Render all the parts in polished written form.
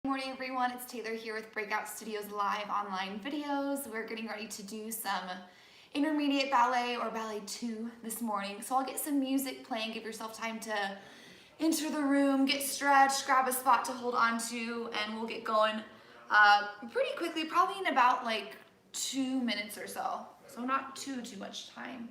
Good morning everyone, it's Taylor here with BreakOut Studios live online videos. We're getting ready to do some intermediate ballet or ballet 2 this morning. So I'll get some music playing, give yourself time to enter the room, get stretched, grab a spot to hold on to, and we'll get going pretty quickly, probably in about like 2 minutes or so. So not too much time.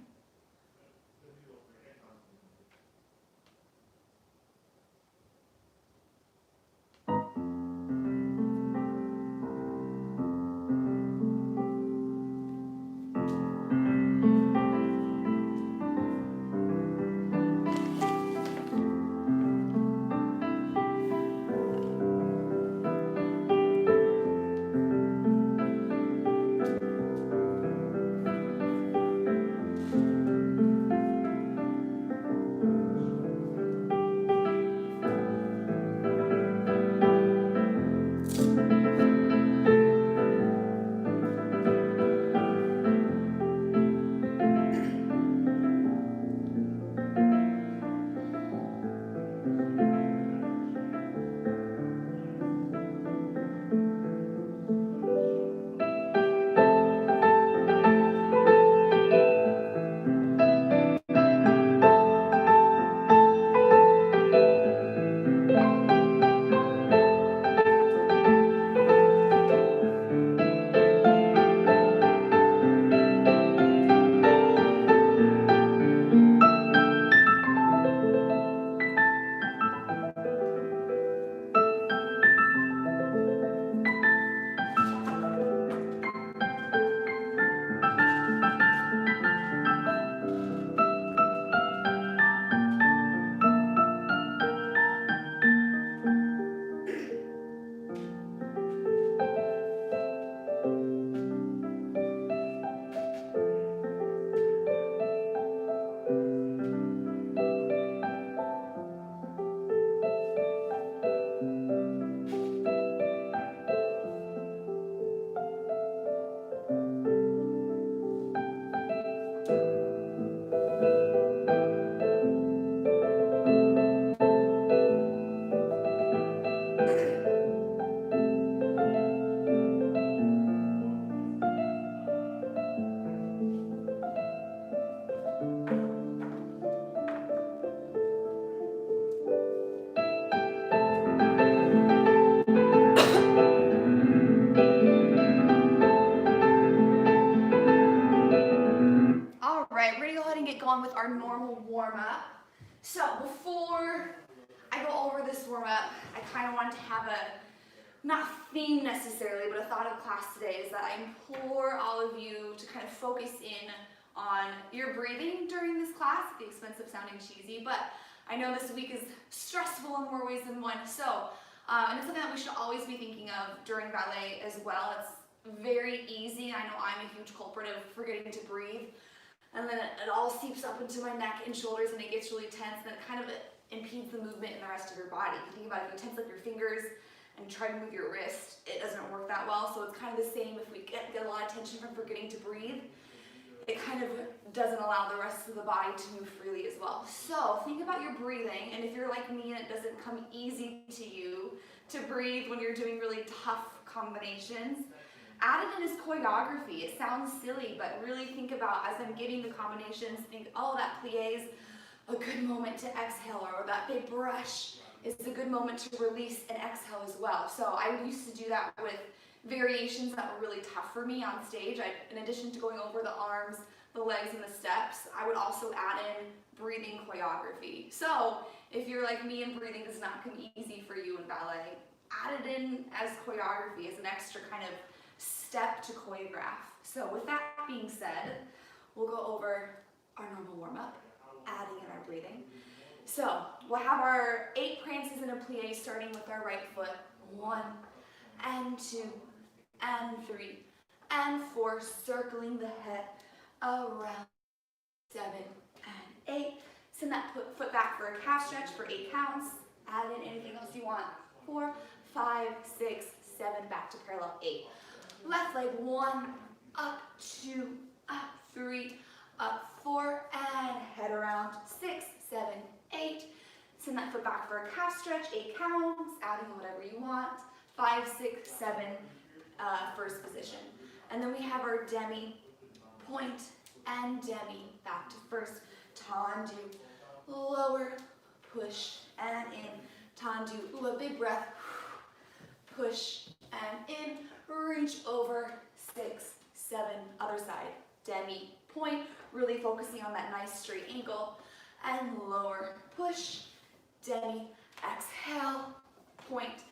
With our normal warm-up. So before I go over this warm-up, I kind of want to have a, not theme necessarily, but a thought of class today is that I implore all of you to kind of focus in on your breathing during this class, at the expense of sounding cheesy, but I know this week is stressful in more ways than one, so, and it's something that we should always be thinking of during ballet as well. It's very easy, I know I'm a huge culprit of forgetting to breathe, and then it all seeps up into my neck and shoulders and it gets really tense, and it kind of impedes the movement in the rest of your body. If you think about it, if you tense up your fingers and try to move your wrist, it doesn't work that well. So it's kind of the same if we get a lot of tension from forgetting to breathe. It kind of doesn't allow the rest of the body to move freely as well. So think about your breathing, and if you're like me and it doesn't come easy to you to breathe when you're doing really tough combinations, add it in as choreography. It sounds silly, but really think about, as I'm giving the combinations, think, oh, that plie is a good moment to exhale, or that big brush is a good moment to release and exhale as well. So I used to do that with variations that were really tough for me on stage. In addition to going over the arms, the legs, and the steps, I would also add in breathing choreography. So if you're like me and breathing does not come easy for you in ballet, add it in as choreography, as an extra kind of step to choreograph. So with that being said, we'll go over our normal warm-up, adding in our breathing. So we'll have our 8 prances in a plie, starting with our right foot. 1 and 2 and 3 and 4, circling the head around. 7 and 8. Send that foot back for a calf stretch for 8 counts. Add in anything else you want. 4, 5, 6, 7, back to parallel. 8. Left leg, 1, up, 2, up, 3, up, 4, and head around. 6, 7, 8. Send that foot back for a calf stretch, 8 counts, adding whatever you want. 5, 6, 7, first position. And then we have our demi, point, and demi, back to first, tendu, lower, push, and in, tendu, ooh, a big breath, push, and in, reach over, 6, 7, other side, demi, point, really focusing on that nice straight ankle, and lower, push, demi, exhale, point,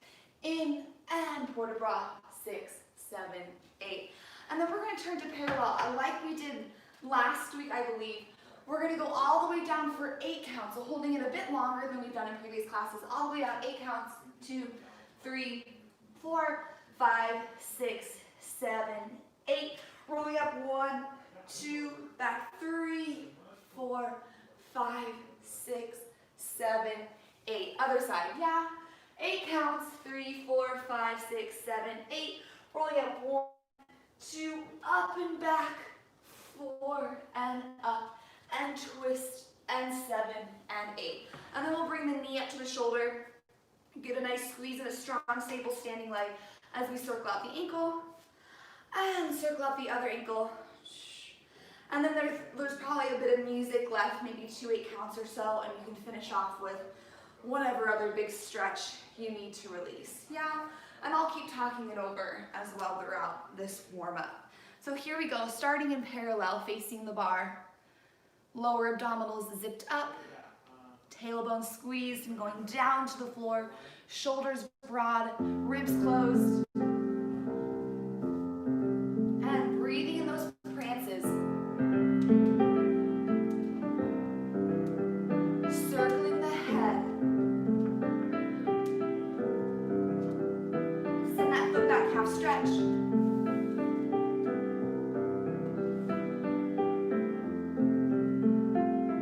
in, and port de bras, 6, 7, 8. And then we're going to turn to parallel, like we did last week, I believe. We're going to go all the way down for 8 counts, so holding it a bit longer than we've done in previous classes, all the way down, 8 counts, 2, 3, 4, 5, 6, 7, 8. Rolling up, 1, 2, back, 3, 4, 5, 6, 7, 8. Other side, yeah. 8 counts, 3, 4, 5, 6, 7, 8. Rolling up, 1, 2, up and back, 4, and up, and twist, and 7, and 8. And then we'll bring the knee up to the shoulder, get a nice squeeze and a strong, stable standing leg as we circle out the ankle, and circle out the other ankle. And then there's probably a bit of music left, maybe 2 8 counts or so, and you can finish off with whatever other big stretch you need to release. Yeah, and I'll keep talking it over as well throughout this warm-up. So here we go, starting in parallel, facing the bar. Lower abdominals zipped up, tailbone squeezed and going down to the floor, shoulders broad, ribs closed. And breathing in those prances. Circling the head. Send that foot back, half stretch.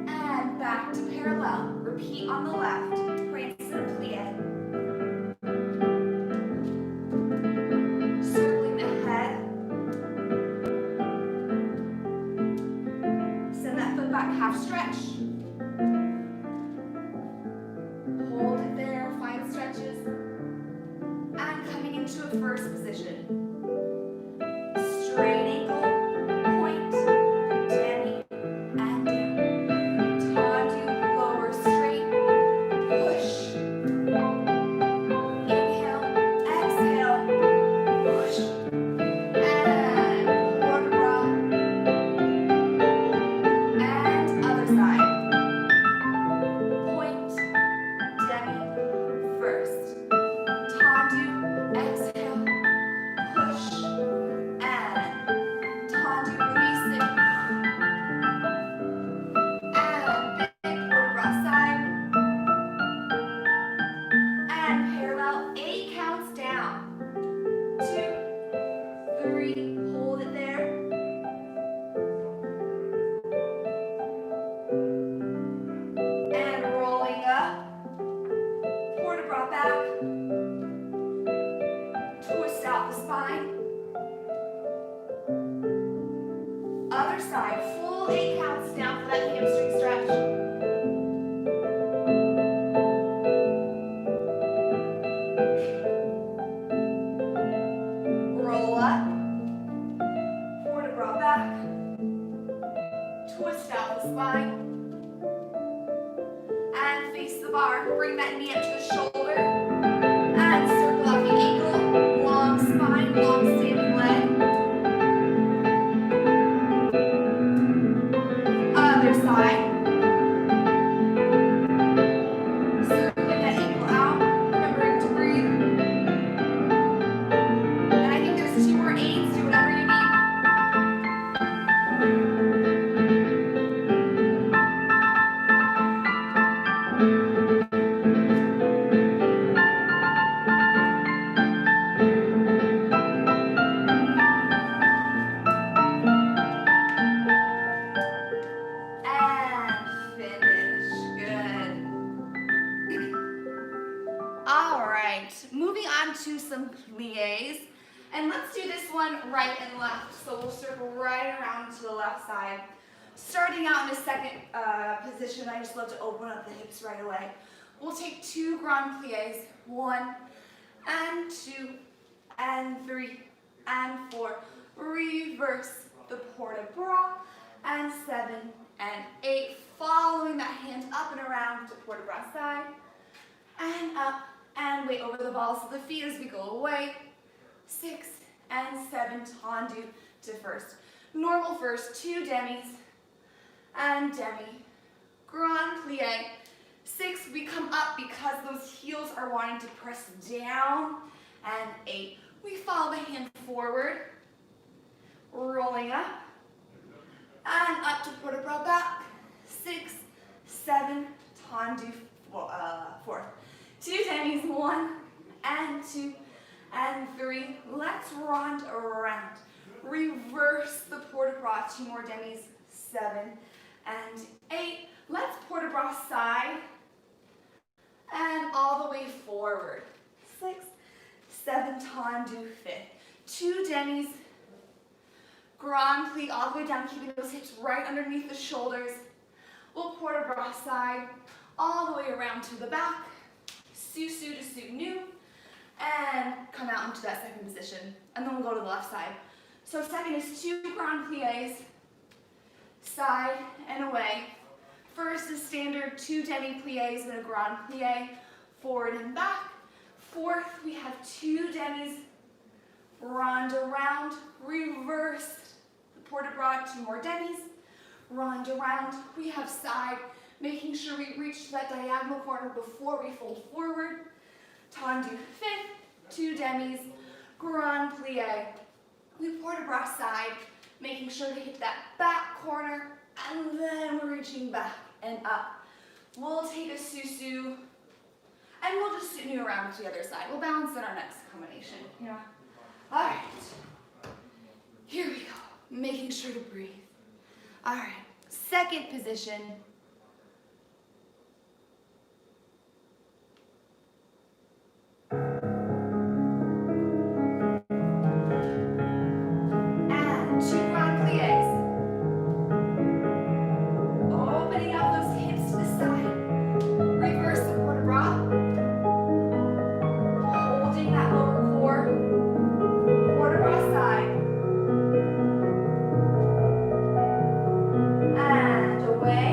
And back to parallel. Repeat on the left. Prance and plie. Circling the head. Send that foot back, half stretch. Hold it there, find stretches. And coming into a first position. Straight ankle, point, demi, and down. Tendu, lower, straight, push. Inhale, exhale, push. And port de bras. And other side. Point, demi, first. Tendu, exhale, push, and tendu, release it. And big port de bras side. And parallel, 8 counts down. 2, 3, hold it there. And rolling up, port de bras back. Twist out the spine. Other side, full 8 counts down for that hamstring stretch. Roll up, port de bras back. Twist out the spine. And face the bar. Bring that knee up to the shoulder. And circle out the ankle. Long spine, long standing leg. Other side. Circling that ankle out. Remembering to breathe. And I think there's 2 more 8s. Do whatever you need. And finish. Good. All right. Moving on to some plies. And let's do this one right and left. So we'll circle right around to the left side. Starting out in a second position, I just love to open up the hips right away. We'll take 2 grand plies. 1, and 2, and 3, and 4. Reverse the port de bras, and 7, and 8. Following that hand up and around to port de bras side, and up, and weight over the balls of the feet as we go away. 6 and 7, tendu to first. Normal first, 2 demis, and demi. Grand plie. 6, we come up because those heels are wanting to press down, and 8, we follow the hand forward, rolling up, and up to port de bras back. 6, 7, tendu fourth. 2 demis, 1, and 2, and 3. Let's rond around. Reverse the port de bras, 2 more demis, 7, and 8. Let's port de bras side, and all the way forward. 6, 7, tendu fifth. 2 demis, grand plie all the way down, keeping those hips right underneath the shoulders. We'll port de bras side, all the way around to the back. Su-su to su-nu, and come out into that second position. And then we'll go to the left side. So second is 2 grand plies, side and away. First is standard 2 demi plies and a grand plie, forward and back. Fourth, we have 2 demis, rond around, reverse the port de bras, 2 more demis, rond around. We have side, making sure we reach that diagonal corner before we fold forward. Tendu fifth, 2 demis, grand plie. We port de bras side, making sure to hit that back corner, and then we're reaching back and up. We'll take a su-su, and we'll just su-nu around to the other side. We'll balance in our next combination. Yeah. All right. Here we go. Making sure to breathe. All right. Second position. And 2 grand plies. Opening up those hips to the side. Reverse the port de bras. Holding that lower core. Port de bras side. And away.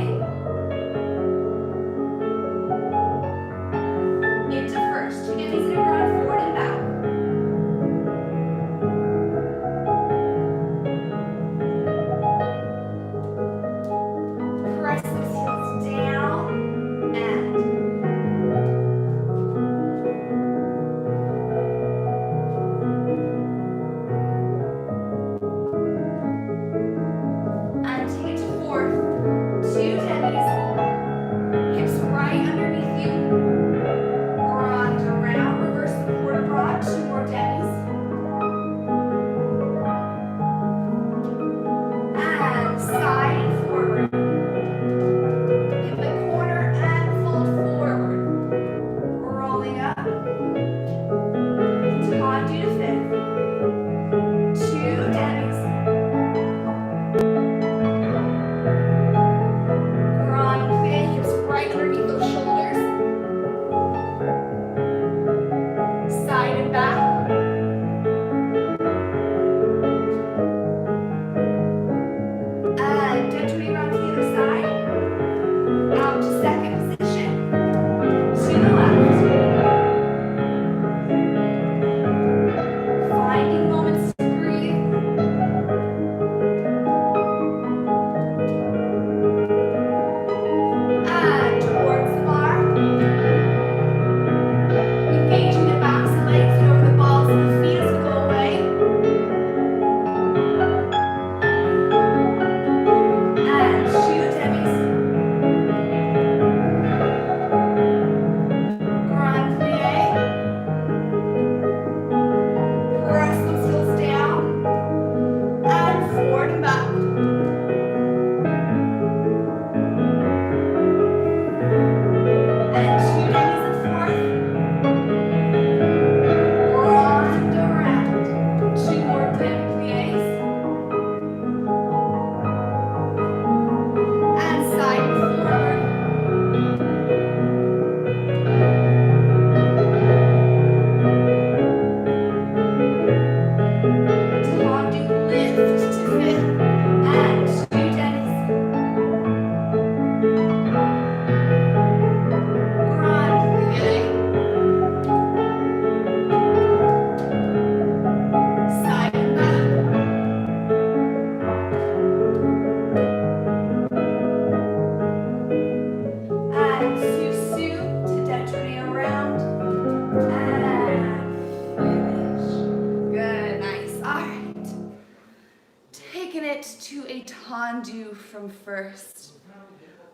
tendu from first.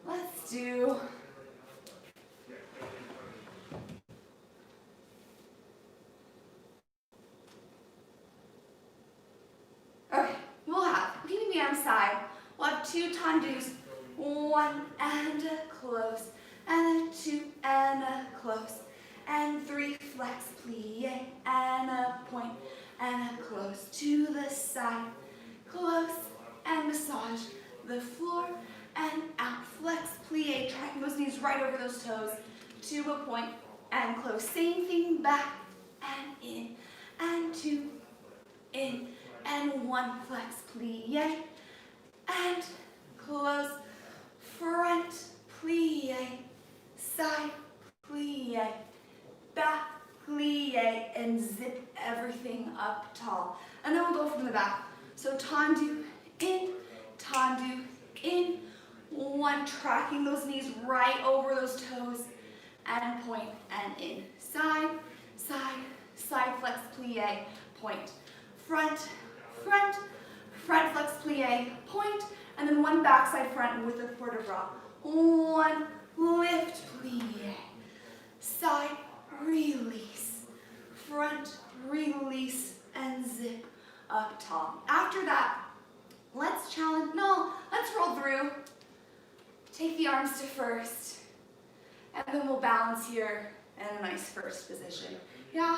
Let's do okay, we'll have BBM side. We'll have 2 tendus, 1 and a close, and a 2 and a close, and 3 flex plie, and a point, and a close to the side, close, and massage the floor, and out, flex plie, tracking those knees right over those toes, to a point, and close, same thing, back, and in, and 2, in, and 1, flex plie, and close, front plie, side plie, back plie, and zip everything up tall. And then we'll go from the back. So tendu, in, 1, tracking those knees right over those toes, and point, and in, side, side, side flex plie, point, front, front, front flex plie, point, and then 1 backside front with a port de bras. 1, lift plie, side, release, front, release, and zip up tall. After that, let's roll through. Take the arms to first, and then we'll balance here in a nice first position. Yeah?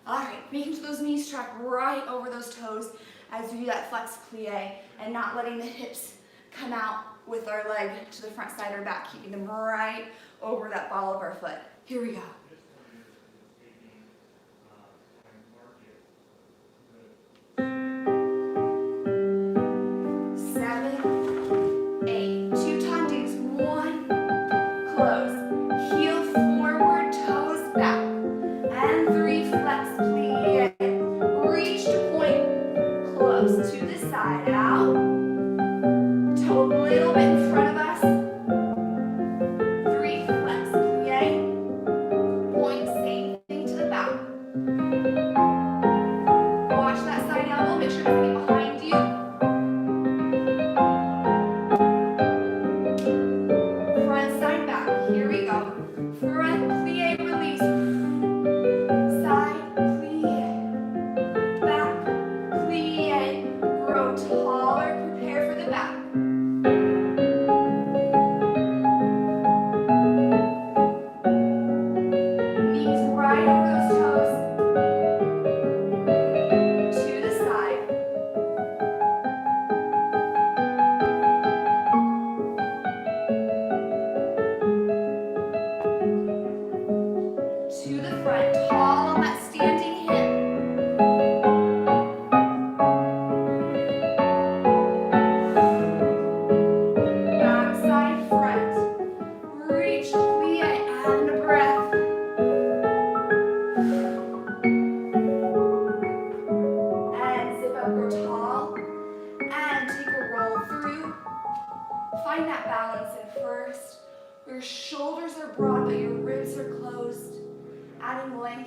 All right, making sure those knees track right over those toes as we do that flex plie, and not letting the hips come out with our leg to the front side or back, keeping them right over that ball of our foot. Here we go.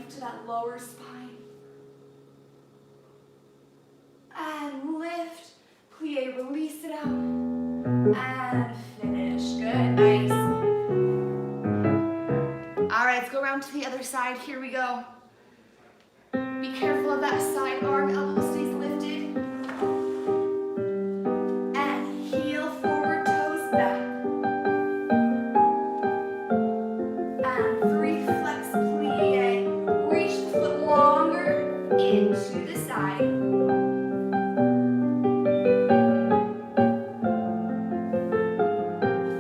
To that lower spine. And lift, plie, release it out, and finish. Good, nice. All right, let's go around to the other side. Here we go. Be careful of that side arm, elbow stays lifted. And heel forward, toes back. And 3 flex plie. Reach the foot longer into the side.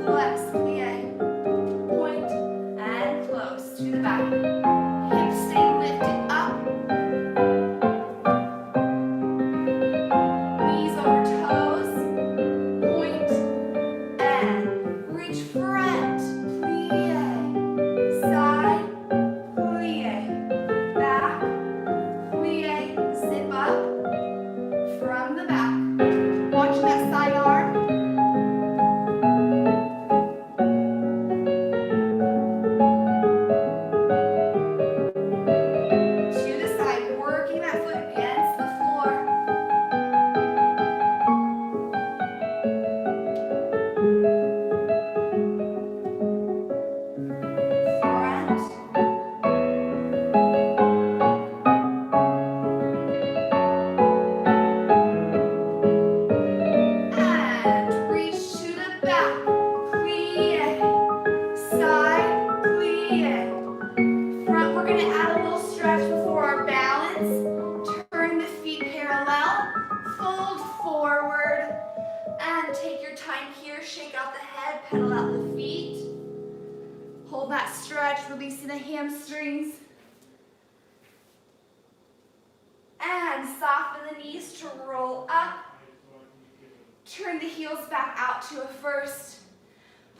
Flex plie, point, and close to the back. Hips stay lifted up. Knees over toes. Point, and reach front. Plie, side, plie. Back, plie, zip up, And take your time here, shake out the head, pedal out the feet. Hold that stretch, releasing the hamstrings. And soften the knees to roll up. Turn the heels back out to a first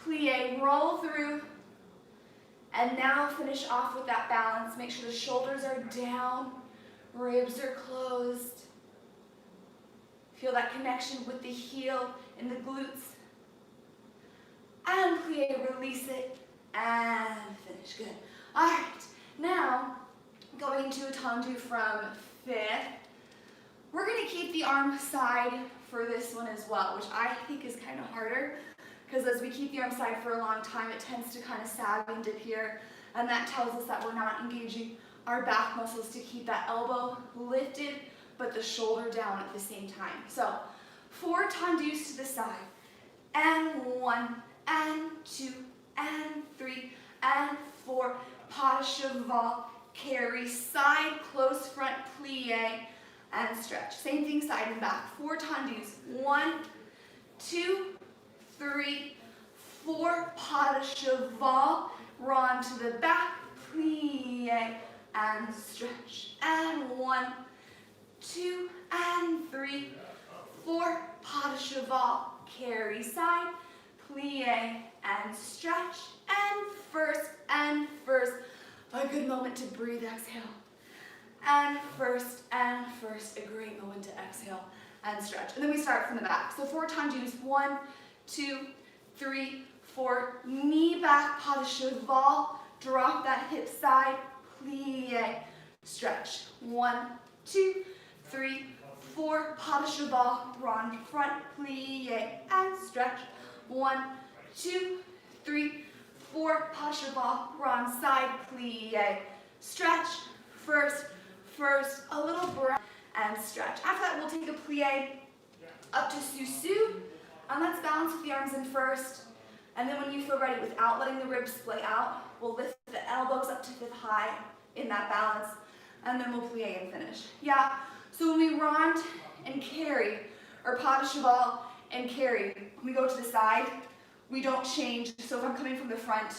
plie, roll through. And now finish off with that balance. Make sure the shoulders are down, ribs are closed. Feel that connection with the heel and the glutes. And plie, release it, and finish. Good. All right, now going into a tendu from fifth. We're going to keep the arm side for this one as well, which I think is kind of harder, because as we keep the arm side for a long time, it tends to kind of sag and dip here, and that tells us that we're not engaging our back muscles to keep that elbow lifted, but the shoulder down at the same time. So 4 tendus to the side, and 1, and 2, and 3, and 4, pas de cheval, carry, side, close front, plie, and stretch. Same thing, side and back. 4 tendus. 1, 2, 3, 4, pas de cheval, rond to the back, plie, and stretch. And 1, 2, and 3, 4, pas de cheval, carry, side, plie, and stretch. And first, a good moment to breathe, exhale. And first, a great moment to exhale and stretch. And then we start from the back. So 4 tendus, 1, 2, 3, 4, knee back, pas de cheval, drop that hip side, plie, stretch. 1, 2, 3, 4, pas de cheval, rond front, plie, and stretch. 1, 2, 3, 4, pas de cheval, rond side, plie, stretch. First, a little breath and stretch. After that, we'll take a plie up to susu, and let's balance with the arms in first. And then when you feel ready, without letting the ribs splay out, we'll lift the elbows up to fifth high in that balance, and then we'll plie and finish. Yeah, so when we rond and carry, or pas de cheval and carry, when we go to the side, we don't change. So if I'm coming from the front,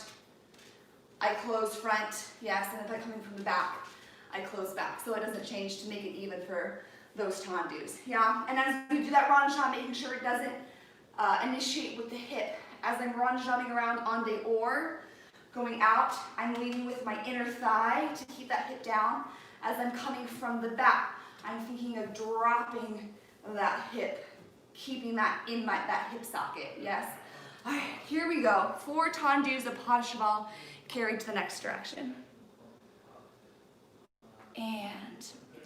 I close front, yes, and if I'm coming from the back, I close back, so it doesn't change to make it even for those tendus. Yeah, and as we do that rond jambe, making sure it doesn't initiate with the hip. As I'm rond jambing around en dehors, going out, I'm leading with my inner thigh to keep that hip down. As I'm coming from the back, I'm thinking of dropping that hip, keeping that in that hip socket, yes? All right, here we go. 4 tendus of pas de cheval, carried to the next direction.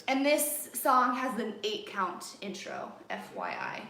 And this song has an 8 count intro, FYI.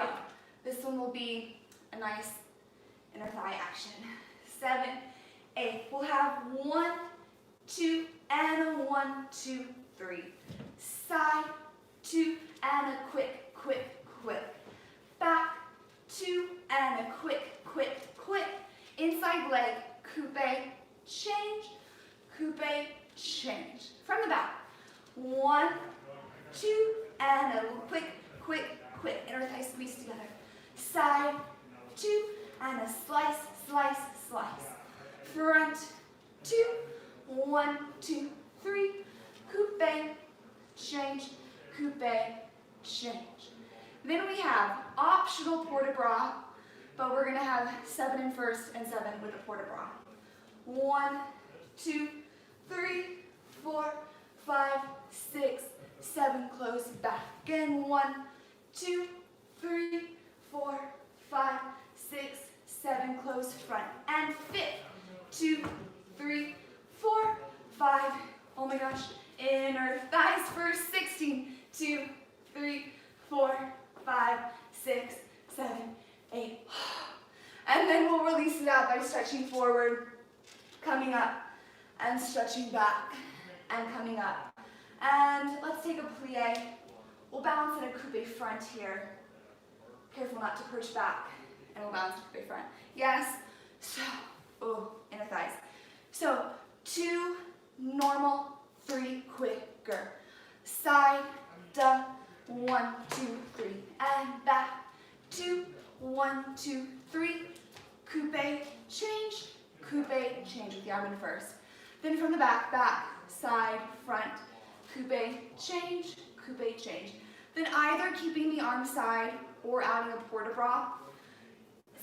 go. This one will be a nice inner thigh action. 7, 8. We'll have 1, 2, and a 1, 2, 3. Side, 2, and a quick, quick, quick. Back, 2, and a quick, quick, quick. Inside leg, coupe, change, coupe, change. From the back, 1, 2, and a quick, quick, quick. Inner thigh squeeze together. Side, 2, and a slice, slice, slice. Front, 2, 1, 2, 3. Coupe, change, coupe, change. Then we have optional port de bras, but we're going to have 7 in first and 7 with a port de bras. 1, 2, 3, 4, 5, 6, 7. Close back. Again, 1, 2, 3, 4, 5, 6, 7. Close front. And fifth. 2, 3, 4, 5. Oh my gosh. Inner thighs for 16. 2, 3, 4, 5, 6, 7, 8. And then we'll release it out by stretching forward, coming up, and stretching back, and coming up. And let's take a plie. We'll balance in a coupe front here. Careful not to perch back. And we'll balance coupe front. Yes. So, oh, inner thighs. So, 2 normal, 3 quicker. Side, 1, 2, 3. And back. 2, 1, 2, 3. Coupe, change. Coupe, change with the arm in first. Then from the back, back, side, front. Coupe, change. Coupe, change. Then either keeping the arm side or adding a port de bras.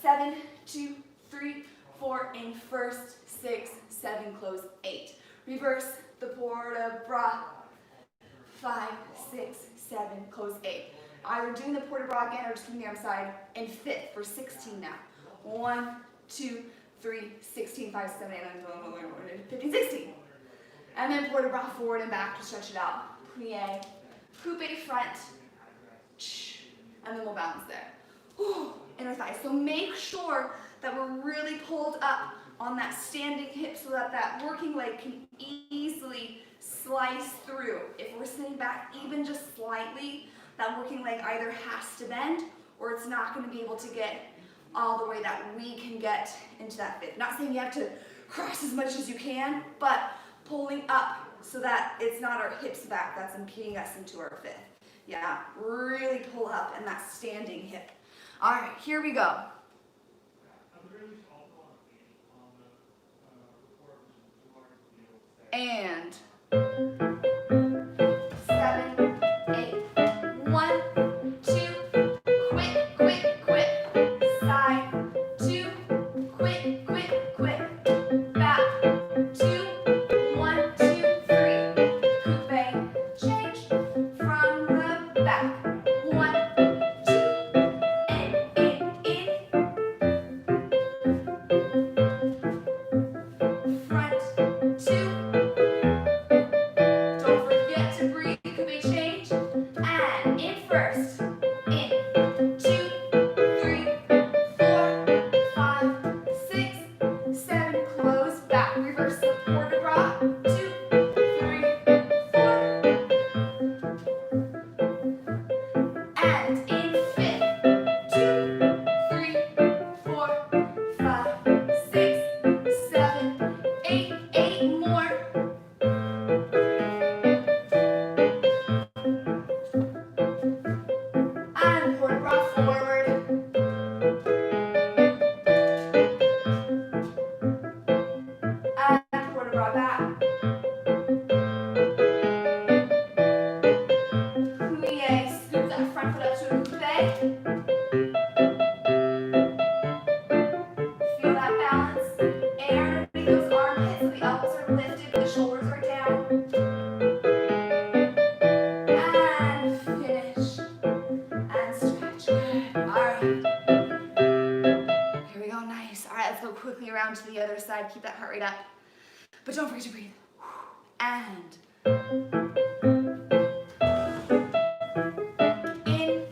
7, 2, 3, 4 in first, 6, 7, close, 8. Reverse the port de bras. 5, 6, 7, close, 8. Either doing the port de bras again or just keeping the arm side in fifth for 16 now. 1, 2, 3, 16, 5, 7, 8, 9, 10, 15, 16. And then port de bras forward and back to stretch it out. Plie, coupe front, and then we'll balance there. Whew, inner thigh. So make sure that we're really pulled up on that standing hip so that that working leg can easily slice through. If we're sitting back even just slightly, that working leg either has to bend or it's not going to be able to get all the way that we can get into that fifth. Not saying you have to cross as much as you can, but pulling up so that it's not our hips back that's impeding us into our fifth. Yeah, really pull up in that standing hip. All right, here we go. And 7, 8. 1, 2, quick, quick, quick. Side, 2, quick, quick, quick. Back, 2, 1, 2, 3. Coupe, change from the back. 1, 2, in. Front, 2. Don't forget to breathe. Coupe, change. And in first. In. 2, 3, 4, 5, 6, 7. Close back. Reverse the port de bras. 2, 3, 4. And in fifth. 2, 3, 4, 5, 6, 7, 8. 8 more. And port de bras forward. And port de bras back. Plie, scoop that front foot up to a coupe. Feel that balance. Air underneath those armpits so the elbows are lifted, but the shoulders are down. And finish. And stretch. Good. All right. Here we go. Nice. All right, let's go quickly around to the other side. Keep that heart rate up. But don't forget to breathe. And in,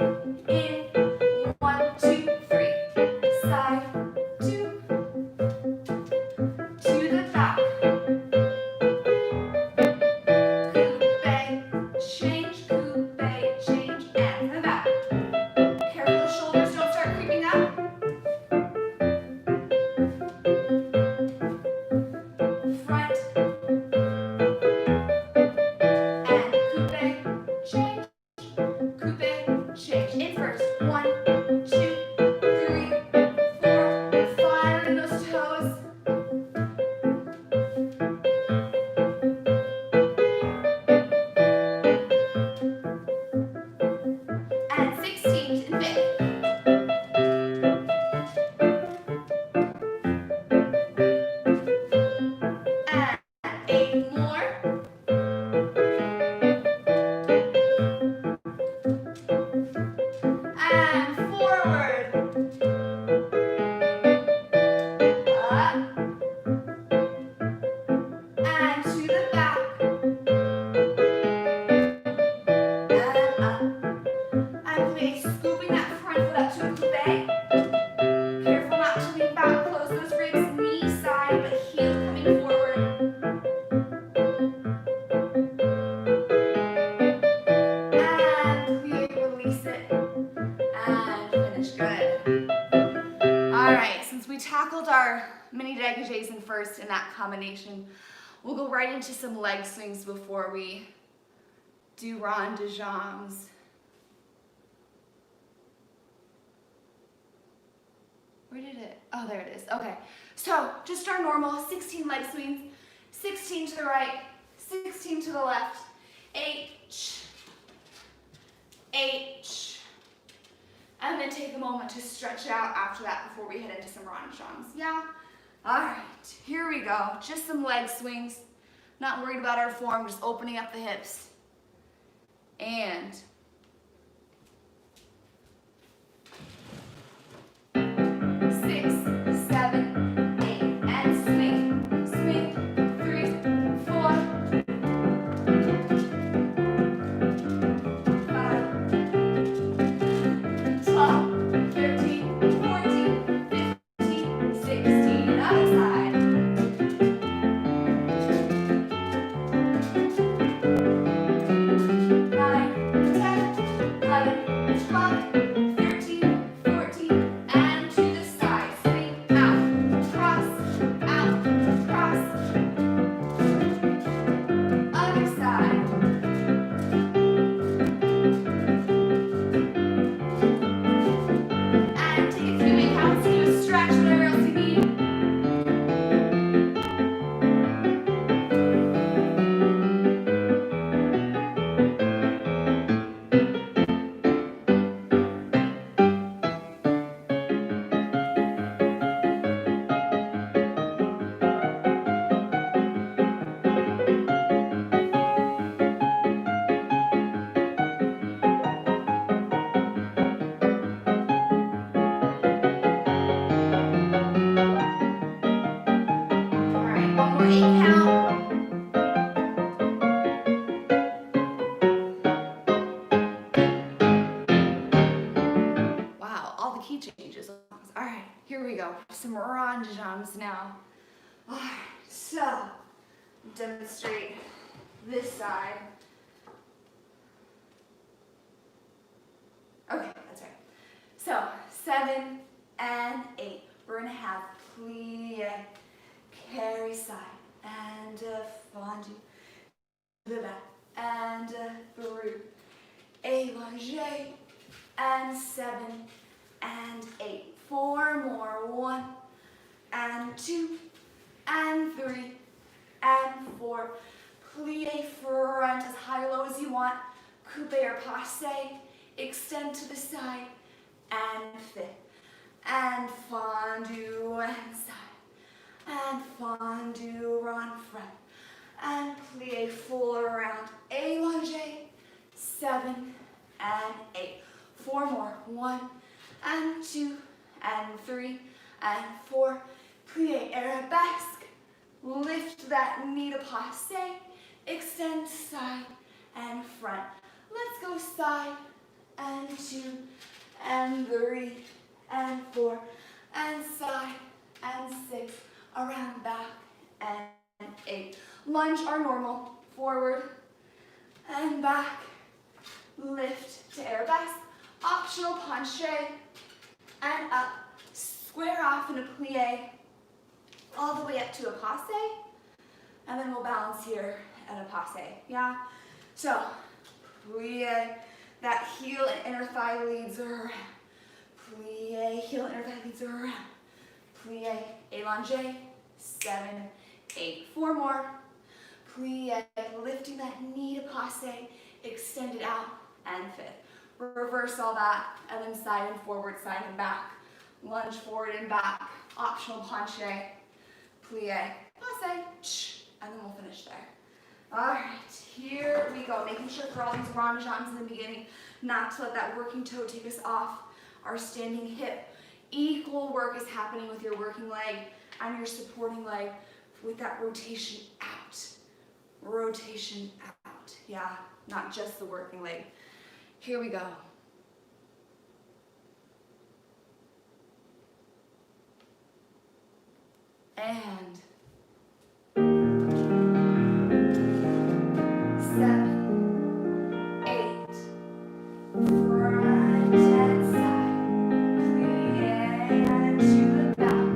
tackled our mini dégagés in first in that combination. We'll go right into some leg swings before we do rond de jambes. Where did it? Oh, there it is. Okay. So just our normal 16 leg swings. 16 to the right, 16 to the left. H, H. And then take a moment to stretch out after that before we head into some rond de jambes. Yeah? All right. Here we go. Just some leg swings. Not worried about our form, just opening up the hips. And 6, 7, 8, and swing, swing, 3, 4, 5, 12, 13, 14, 15, 16, other side. 9, 10, 11, 12, 13, 14, and to the side. Swing out, cross, other side. And take a few incounts to do a stretch, whatever else you need. All right, one more 8 count. Wow, all the key changes. All right, here we go. Some rond de jambes now. All right, so demonstrate this side. Okay, that's right. So 7 and 8. We're gonna have plie, carry side, and fondu, to the back, and through, élongé, and 7 and 8. 4 more. 1 and 2 and 3 and 4. Plie front as high or low as you want. Coupe or passe. Extend to the side and fit. And fondu and side. And fondu rond front. And plie full around. Élongé. 7 and 8. 4 more. 1 and 2 and 3 and 4. Plie arabesque. Lift that knee to passe. Extend side and front. Let's go side and 2 and 3 and 4 and side and 6. Around back and 8. Lunge our normal. Forward and back. Lift to arabesque. Optional penché and up. Square off in a plie all the way up to a passe, and then we'll balance here at a passe. Yeah. So plie, that heel and inner thigh leads around. Plie, heel and inner thigh leads around. Plie, élongé, 7, 8. 4 more. Plie, lifting that knee to passe, extend it out and fit. Reverse all that, and then side and forward, side and back. Lunge forward and back. Optional penché, plie, passe, and then we'll finish there. All right, here we go. Making sure for all these rond de jambes in the beginning, not to let that working toe take us off our standing hip. Equal work is happening with your working leg and your supporting leg with that rotation out. Rotation out, yeah, not just the working leg. Here we go. And 7, 8, front and side, plie and to the back,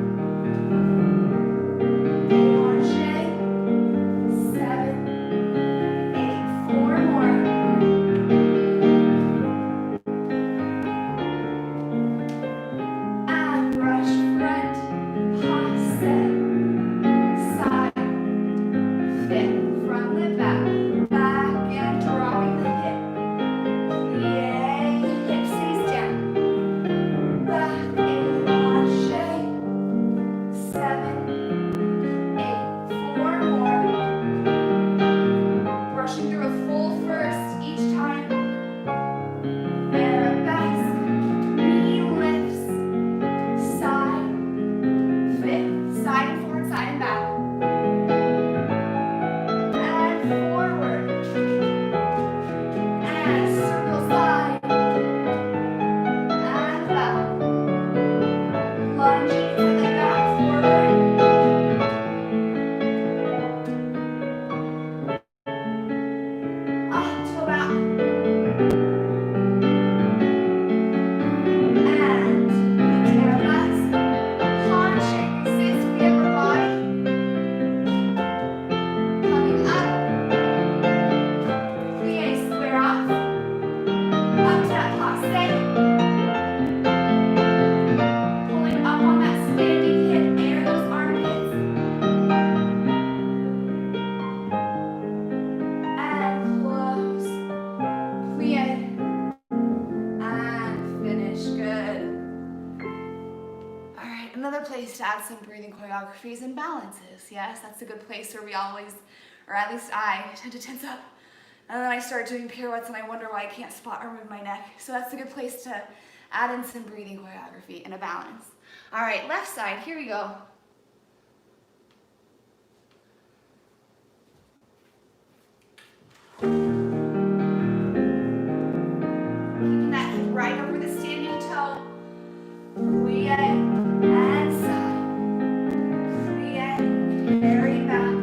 Another place to add some breathing choreography is in balances. Yes, that's a good place where we always, or at least I, tend to tense up. And then I start doing pirouettes and I wonder why I can't spot or move my neck. So that's a good place to add in some breathing choreography and a balance. All right, left side, here we go. Keeping that hip right over the standing toe. Plie and side. Plie, carry back.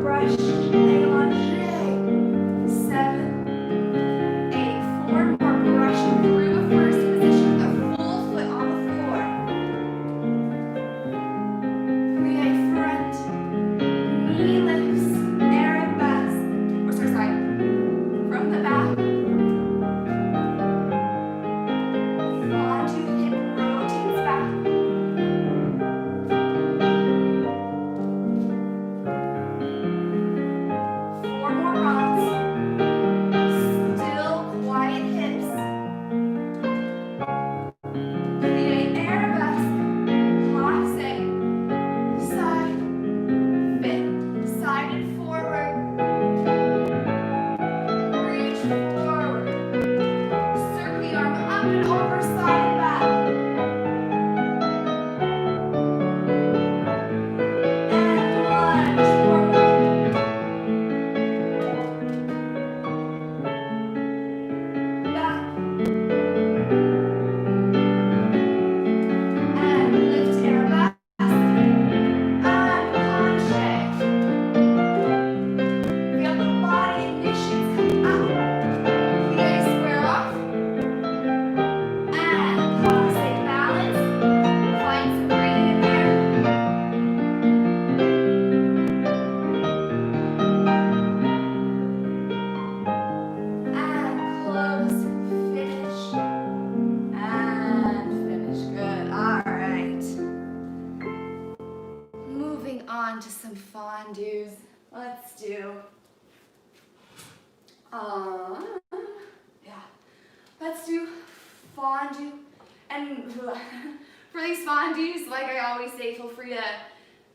Brush, allongé. 7, 8, 4 more. Brushing through a first position with a full foot on the floor. Plie front. Knee lifts. Arabesque. Or sorry. From the back. Onto hip rotates back. Four more rounds. Still quiet hips. Plie arabesque. Plie. Side. Bend. Side and forward. Reach forward. Circle the arm up and over, side and back. And lunge forward. Back. And lift arabesque. And penché. Feel the body initiates coming up. Plie square off. And penché balance. Find some breathing in there. And close. Finish. And finish. Good. All right. Moving on to some fondues. Let's do. Yeah. Let's do fondue. And for these fondues, like I always say, feel free to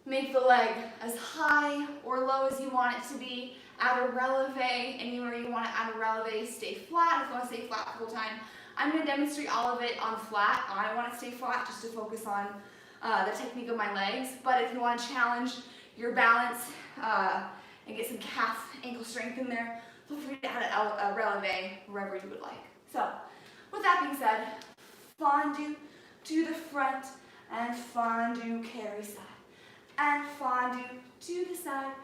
make the leg as high or low as you want it to be. Add a releve anywhere you want to add a releve. Stay flat if you want to stay flat the whole time. I'm going to demonstrate all of it on flat. I want to stay flat just to focus on the technique of my legs. But if you want to challenge your balance and get some calf ankle strength in there, feel free to add a releve wherever you would like. So, with that being said, fondue to the front and fondue carry side. And fondue to the side,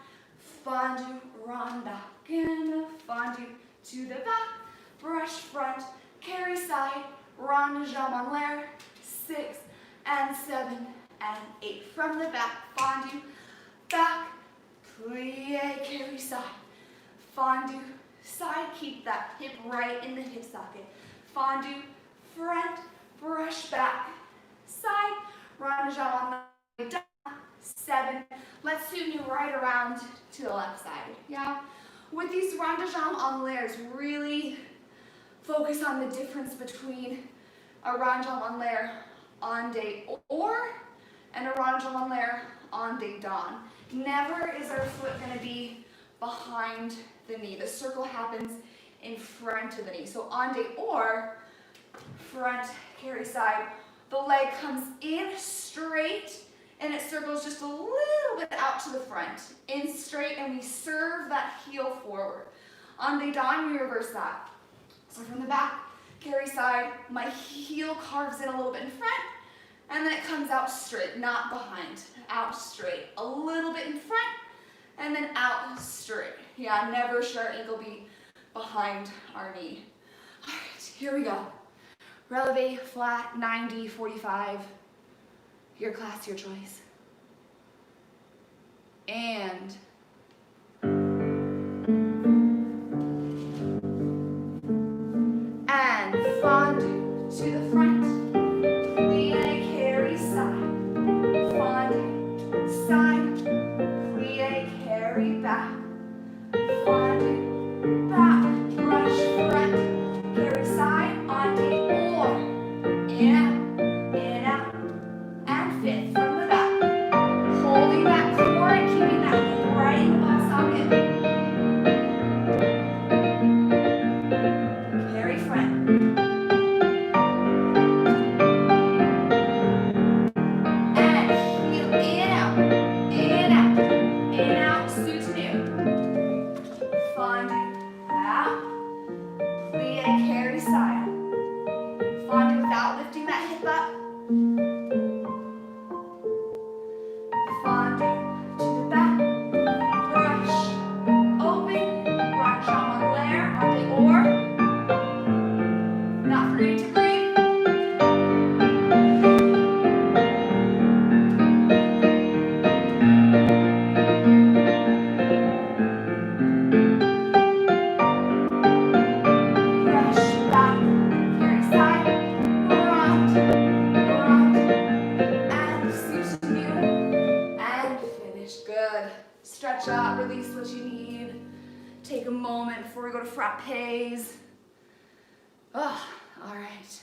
fondue run back and fondue to the back, brush front, carry side, rond de jambe en l'air, 6 and 7 and 8 from the back, fondue, back, plie, carry side, fondue, side, keep that hip right in the hip socket, fondue, front, brush back, side, rond de jambe en l'air, 7. Let's swing you right around to the left side. Yeah? With these rond de jambe en l'air, really focus on the difference between a rond de jambe en l'air en des or and a rond de jambe en l'air en des dans. Never is our foot going to be behind the knee. The circle happens in front of the knee. So en des or, front, carry side, the leg comes in straight and it circles just a little bit out to the front. In straight, and we serve that heel forward. En des dans, we reverse that. So from the back, carry side, my heel carves in a little bit in front, and then it comes out straight, not behind. Out straight. A little bit in front, and then out straight. Yeah, never should our ankle be behind our knee. All right, here we go. Releve, flat, 90, 45. Your class, your choice. And fondue to the front. Plie, carry side. Fondue, side. Plie, carry back. Fondue, back. Brush front. Carry side. On the or. In out. In out. carry side. Fondu without lifting that hip up. Fondu to the back. Brush. Open. Brush on one layer. On the oar. Not forgetting to breathe. Stretch out, release what you need. Take a moment before we go to frappes. Oh, all right.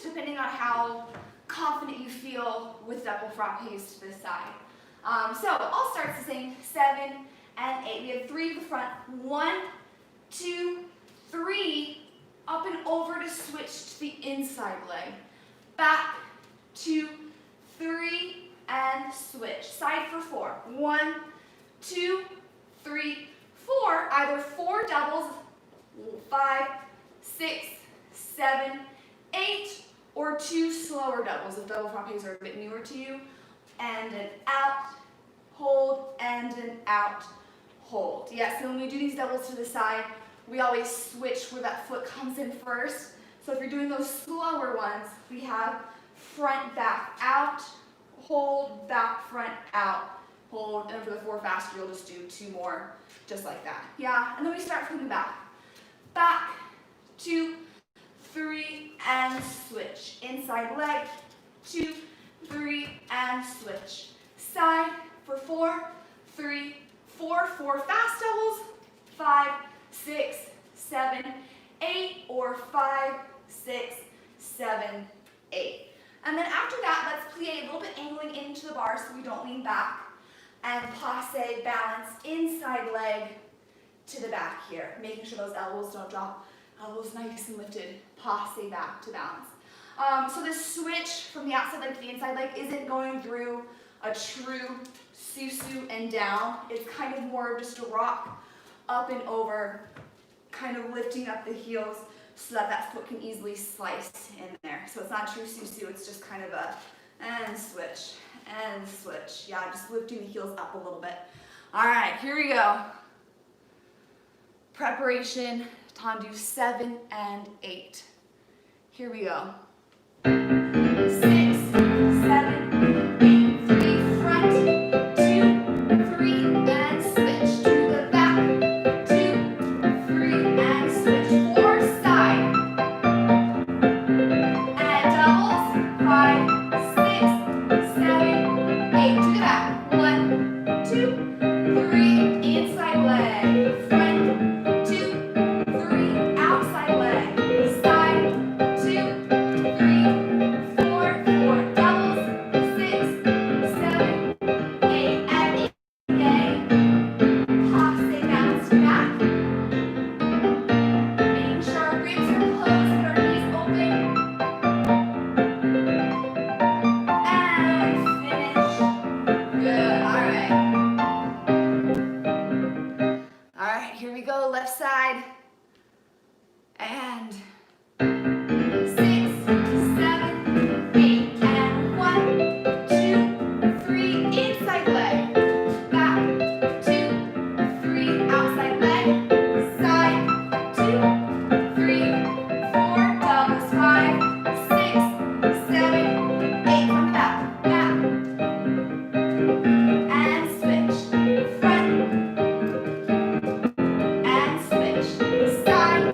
Depending on how confident you feel with double frappes to this side. So I'll start the same, 7 and 8. We have 3 to the front. 1, 2, 3, up and over to switch to the inside leg. Back, 2, 3, and switch. Side for 4. 1, 2, 3, 4. Either 4 doubles, 5, 6, 7, 8, or 2 slower doubles if double frappes are a bit newer to you. And an out, hold, and an out, hold. Yes, and when we do these doubles to the side, we always switch where that foot comes in first. So if you're doing those slower ones, we have front, back, out, hold, back, front, out, hold. And for the 4 faster, you'll just do 2 more, just like that. Yeah, and then we start from the back. Back, 2, 3, and switch. Inside leg, 2, 3, and switch. Side for 4, 3, 4, 4 fast doubles, 5, 6, 7, 8, or 5, 6, 7, 8. And then after that, let's plie, a little bit angling into the bar so we don't lean back. And passe, balance, inside leg to the back here, making sure those elbows don't drop. Elbows nice and lifted, passe back to balance. So this switch from the outside leg to the inside leg isn't going through a true susu and down. It's kind of more of just a rock up and over, kind of lifting up the heels so that that foot can easily slice in there. So it's not true susu, it's just kind of a and switch, and switch. Yeah, just lifting the heels up a little bit. All right, here we go. Preparation. Tendu 7 and 8. Here we go. 6, 7, 8, 3, front, 2, 3, and switch. To the back, 2, 3, and switch. 4, side. And doubles, 5, 6, 7, 8. To the back. 1, 2, 3, inside leg. Front, 2, outside leg, side, 2, 3, 4, 4 doubles, 6, 7, 8, and yay. Passe, bounce back. Making sure our ribs are closed and our knees open. And finish. Good, all right, here we go, left side. And 6, 7, 8, and 1, 2, 3, inside leg, back, 2, 3, outside leg, side, 2, 3, 4, doubles, 5, 6, 7, 8, from the back, back, and switch, front, and switch, side,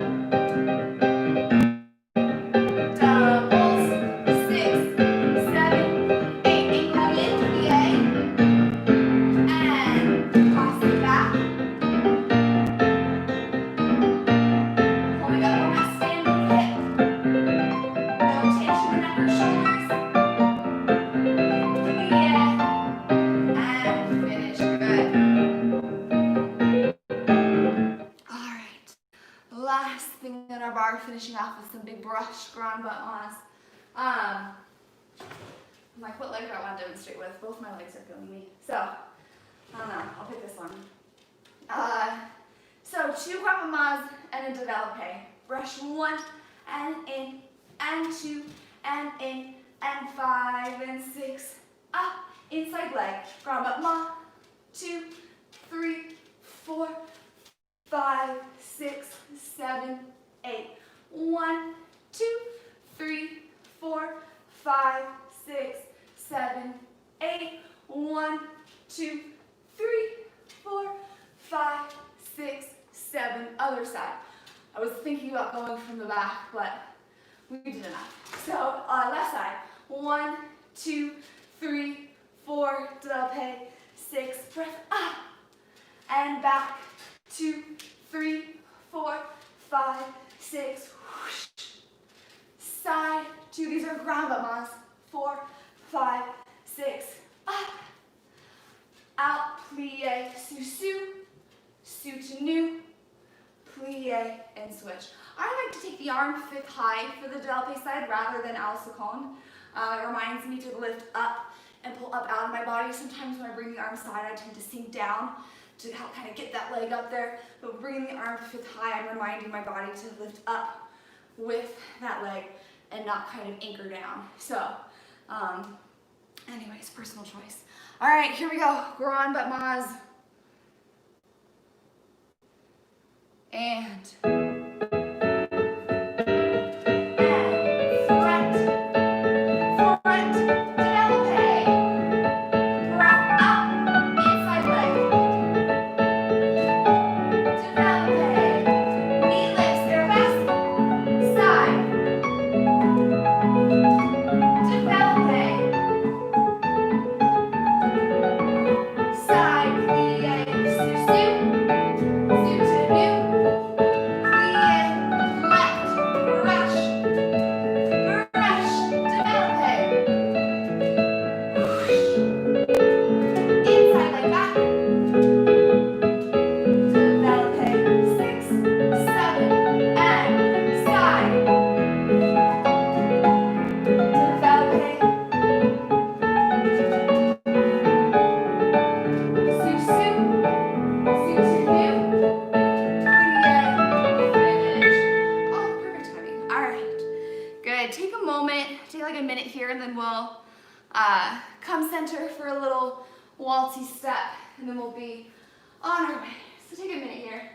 our bar, finishing off with some big brush grand butt mas. I'm like, what leg do I want to demonstrate with? Both my legs are killing me. So, I don't know, I'll pick this one. So 2 grand butt mas and a develope. Brush 1 and in, and 2 and in, and 5 and 6. Up, inside leg. Grand butt ma. 2, 3, 4, 5, 6, 7, 8. 1, 2, 3, 4, 5, 6, 7, 8. 1, 2, 3, 4, 5, 6, 7. Other side. I was thinking about going from the back, but we did enough. So left side. 1, 2, 3, 4. Develope. 6. Breath up and back. 2, 3, 4, 5, 6. Whoosh. Side 2. These are grand butt mas. 4, 5, 6. Up. Out. Plie. Sous. Sous to new. Plie and switch. I like to take the arm 5th high for the develope side rather than al second. It reminds me to lift up and pull up out of my body. Sometimes when I bring the arm side, I tend to sink down to help kind of get that leg up there. But bringing the arm 5th high, I'm reminding my body to lift up with that leg and not kind of anchor down. So, anyways, personal choice. All right, here we go. Grand butt mas. And come center for a little waltzy step, and then we'll be on our way. So take a minute here.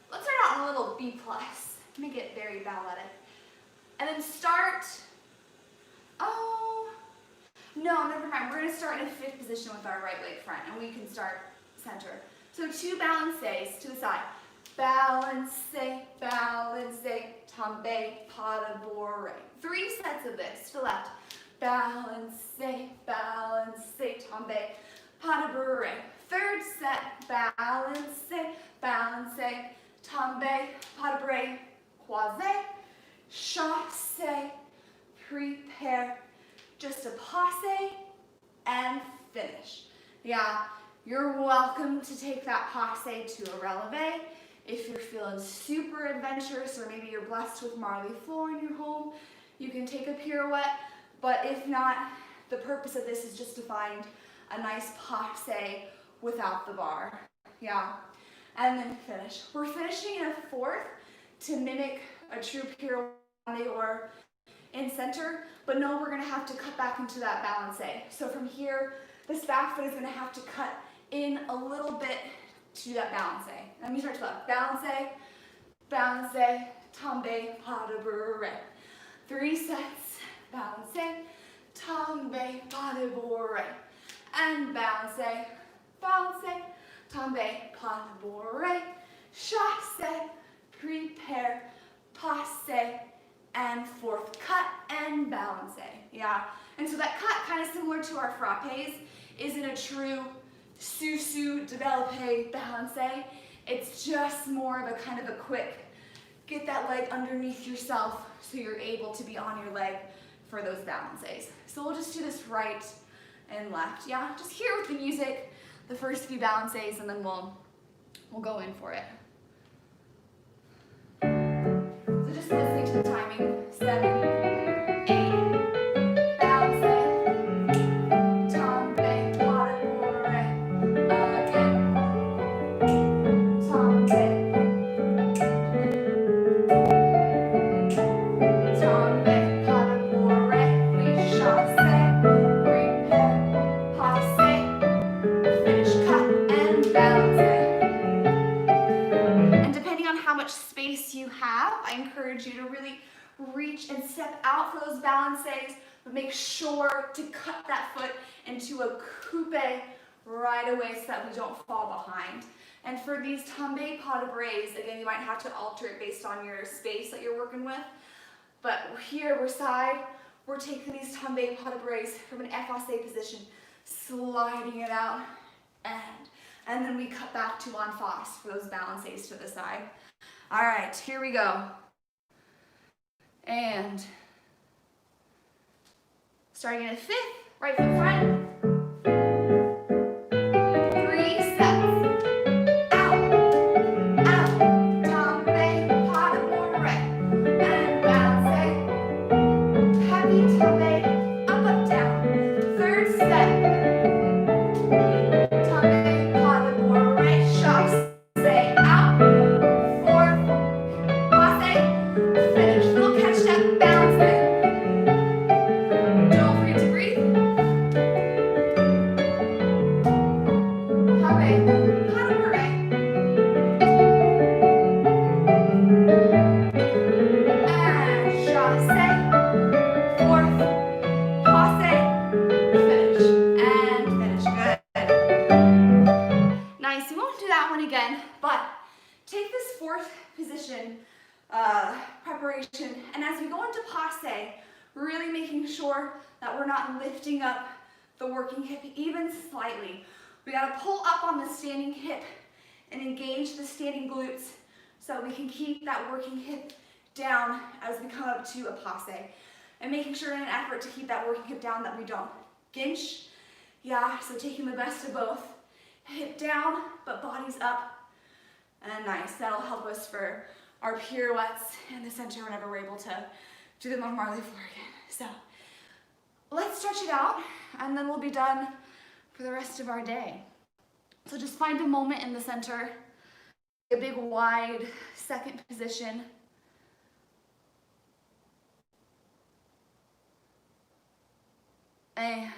Let's start out in a little B+. Make it very balletic. And then start, no, never mind. We're going to start in a 5th position with our right leg front, and we can start center. So 2 balances to the side. Balance, balance, tombe, pas de bourre. 3 sets of this to the left. Balance, balance, tombe, pas de bourre. 3rd set, balance, balancé, tombe, pas de bras, croisé, chassé, prepare, just a passe, and finish. Yeah, you're welcome to take that passe to a releve. If you're feeling super adventurous, or maybe you're blessed with marley floor in your home, you can take a pirouette, but if not, the purpose of this is just to find a nice passe without the bar. Yeah, and then finish. We're finishing in a fourth to mimic a true pirouette or in center, but no, we're gonna have to cut back into that balancé. So from here, this back foot is gonna have to cut in a little bit to that balancé. Let me start to left. Balancé, balancé, tombe, pas de bourrée. 3 sets. Balancé, tombe, pas de bourrée. And balancé, balancé, tombe, pas de bourrée. Chassé, prepare, passe, and fourth cut and balancé. Yeah, and so that cut, kind of similar to our frappes, isn't a true sous-sous, développé, balancé. It's just more of a kind of a quick, get that leg underneath yourself so you're able to be on your leg for those balancés. So we'll just do this right and left. Yeah, just here with the music, the first few balancés, and then we'll go in for it. So just listening to the timing. 7, 8, balancé, tombe, pas de bourrée, again, tombe, tombe, pas de bourrée, we chassé, prepare, passe, finish, cut, and balancé. And depending on how much space you have, I encourage you to really reach and step out for those balancés, but make sure to cut that foot into a coupe right away so that we don't fall behind. And for these tombe pas de bras, again, you might have to alter it based on your space that you're working with. But here, we're side, we're taking these tombe pas de bras from an effacé position, sliding it out, and then we cut back to en face for those balancés to the side. All right, here we go. And starting in a fifth, right foot front. 3 sets. Out, out, tombe, pas de bourrée, and balancé. Happy tombe, up, up, down. 3rd set. Tombe, pas de bourrée, chassé, out. 4th, passe, finish. Little catch step, balancé. Don't forget to breathe. Tombe, pas de bourrée. And chassé. 4th, passe, finish. And finish. Good. Nice. We won't do that one again, but take this 4th position preparation, and as we go into passe, really making sure that we're not lifting up the working hip even slightly. We got to pull up on the standing hip and engage the standing glutes so we can keep that working hip down as we come up to a passe. And making sure in an effort to keep that working hip down that we don't ginch. Yeah, so taking the best of both. Hip down, but body's up. And nice, that'll help us for our pirouettes in the center whenever we're able to do them on marley floor again. So let's stretch it out, and then we'll be done for the rest of our day. So just find a moment in the center, a big wide 2nd position. And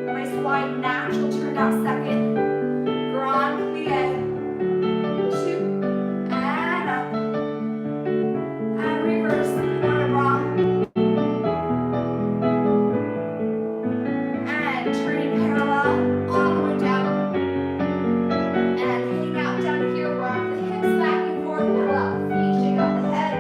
nice wide natural turned out 2nd. Grand plie. 2 and up. And reverse corner bras. And turning parallel all the way down. And hang out down here, rock the hips back and forth, pull out the feet, shake out the head.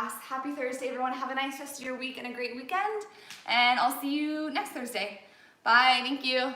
class. Happy Thursday, everyone. Have a nice rest of your week and a great weekend. And I'll see you next Thursday. Bye. Thank you.